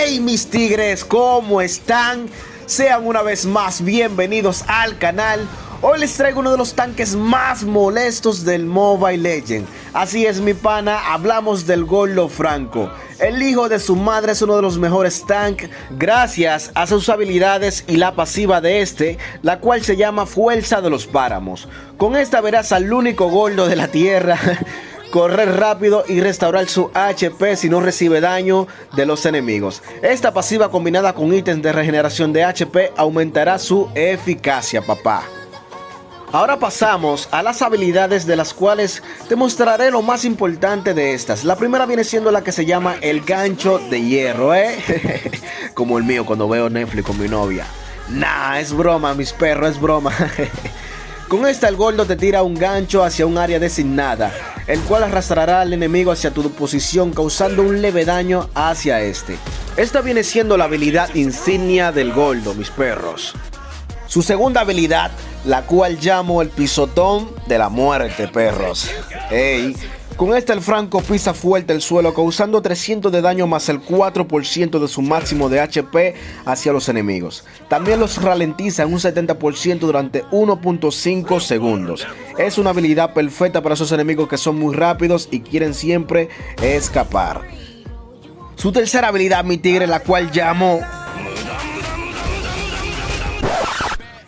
Hey mis tigres, ¿cómo están? Sean una vez más bienvenidos al canal. Hoy les traigo uno de los tanques más molestos del Mobile Legends. Así es mi pana, hablamos del Gordo Franco. El hijo de su madre es uno de los mejores tanques gracias a sus habilidades y la pasiva de este, la cual se llama Fuerza de los Páramos. Con esta verás al único gordo de la tierra correr rápido y restaurar su HP si no recibe daño de los enemigos. Esta pasiva combinada con ítems de regeneración de HP aumentará su eficacia, papá. Ahora pasamos a las habilidades, de las cuales te mostraré lo más importante de estas. La primera viene siendo la que se llama el gancho de hierro, como el mío cuando veo Netflix con mi novia. Nah, es broma, mis perros, es broma. Con esta el gordo te tira un gancho hacia un área designada, el cual arrastrará al enemigo hacia tu posición, causando un leve daño hacia este. Esta viene siendo la habilidad insignia del gordo, mis perros. Su segunda habilidad, la cual llamo el pisotón de la muerte, perros. Con esta el Franco pisa fuerte el suelo, causando 300 de daño más el 4% de su máximo de HP hacia los enemigos. También los ralentiza en un 70% durante 1.5 segundos. Es una habilidad perfecta para esos enemigos que son muy rápidos y quieren siempre escapar. Su tercera habilidad, mi tigre, la cual llamo...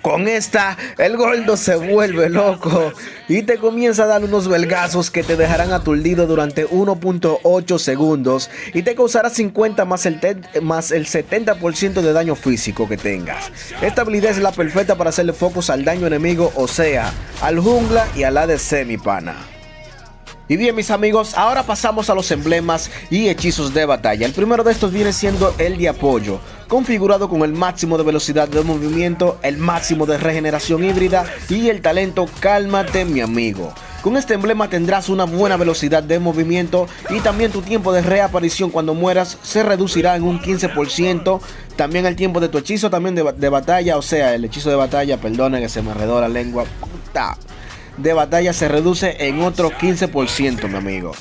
Con esta, el gordo se vuelve loco y te comienza a dar unos belgazos que te dejarán aturdido durante 1.8 segundos y te causará 50 más el 70% de daño físico que tengas. Esta habilidad es la perfecta para hacerle focus al daño enemigo, o sea, al jungla y al ADC, mi pana. Y bien mis amigos, ahora pasamos a los emblemas y hechizos de batalla. El primero de estos viene siendo el de apoyo, configurado con el máximo de velocidad de movimiento, el máximo de regeneración híbrida y el talento Cálmate mi amigo. Con este emblema tendrás una buena velocidad de movimiento y también tu tiempo de reaparición cuando mueras se reducirá en un 15%. También el tiempo de tu hechizo también de batalla, o sea, el hechizo de batalla, perdona que se me enredó la lengua, de batalla se reduce en otro 15%, mi amigo.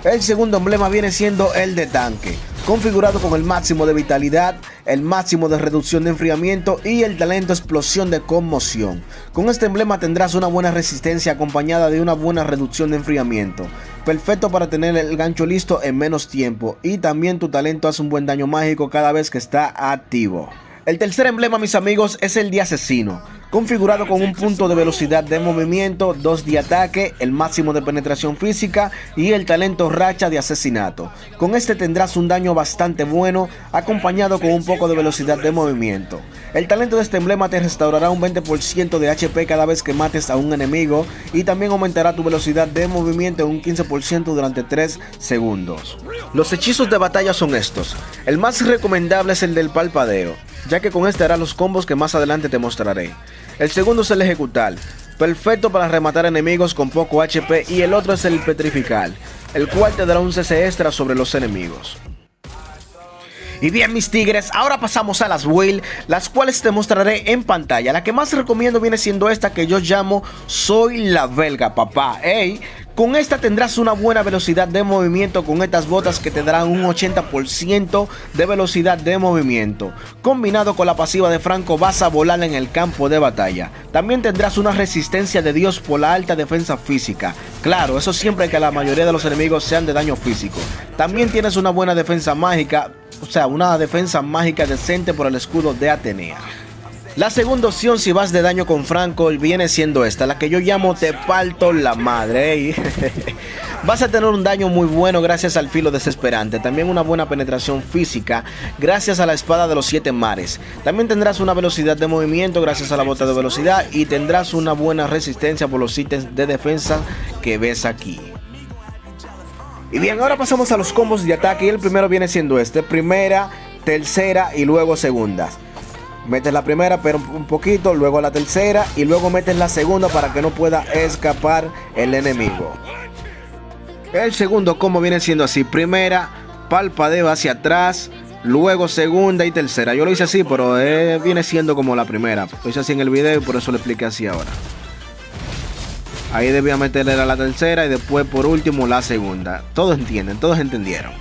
El segundo emblema viene siendo el de tanque, configurado con el máximo de vitalidad, el máximo de reducción de enfriamiento y el talento explosión de conmoción. Con este emblema tendrás una buena resistencia acompañada de una buena reducción de enfriamiento, perfecto para tener el gancho listo en menos tiempo, y también tu talento hace un buen daño mágico cada vez que está activo. El tercer emblema, mis amigos, es el de asesino, configurado con un punto de velocidad de movimiento, 2 de ataque, el máximo de penetración física y el talento racha de asesinato. Con este tendrás un daño bastante bueno, acompañado con un poco de velocidad de movimiento. El talento de este emblema te restaurará un 20% de HP cada vez que mates a un enemigo y también aumentará tu velocidad de movimiento en un 15% durante 3 segundos. Los hechizos de batalla son estos. El más recomendable es el del parpadeo, ya que con este harás los combos que más adelante te mostraré. El segundo es el ejecutar, perfecto para rematar enemigos con poco HP, y el otro es el petrificar, el cual te dará un CC extra sobre los enemigos. Y bien mis tigres, ahora pasamos a las builds, las cuales te mostraré en pantalla. La que más recomiendo viene siendo esta que yo llamo Soy la Belga, papá. Con esta tendrás una buena velocidad de movimiento con estas botas que te darán un 80% de velocidad de movimiento. Combinado con la pasiva de Franco vas a volar en el campo de batalla. También tendrás una resistencia de Dios por la alta defensa física. Claro, eso siempre que la mayoría de los enemigos sean de daño físico. También tienes una buena defensa mágica, o sea, una defensa mágica decente por el escudo de Atenea. La segunda opción si vas de daño con Franco viene siendo esta, la que yo llamo te parto la madre. Vas a tener un daño muy bueno gracias al filo desesperante, también una buena penetración física gracias a la espada de los 7 mares. También tendrás una velocidad de movimiento gracias a la bota de velocidad y tendrás una buena resistencia por los ítems de defensa que ves aquí. Y bien, ahora pasamos a los combos de ataque y el primero viene siendo este, primera, tercera y luego segunda. Metes la primera pero un poquito, luego la tercera y luego metes la segunda para que no pueda escapar el enemigo. El segundo combo viene siendo así, primera, parpadeo hacia atrás, luego segunda y tercera. Yo lo hice así, pero viene siendo como la primera. Lo hice así en el video y por eso lo expliqué así ahora. Ahí debía meterle a la tercera y después por último la segunda. Todos entienden, todos entendieron.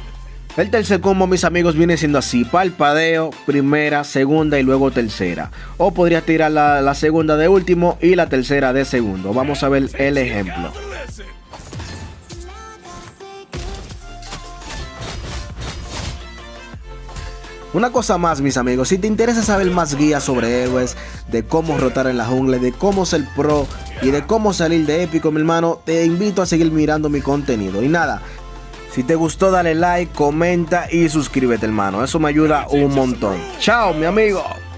El tercer combo, mis amigos, viene siendo así: parpadeo, primera, segunda y luego tercera. O podrías tirar la segunda de último y la tercera de segundo. Vamos a ver el ejemplo. Una cosa más, mis amigos, si te interesa saber más guías sobre héroes, de cómo rotar en la jungla, de cómo ser pro y de cómo salir de épico, mi hermano, te invito a seguir mirando mi contenido. Y nada, si te gustó, dale like, comenta y suscríbete, hermano. Eso me ayuda un montón. Chao, mi amigo.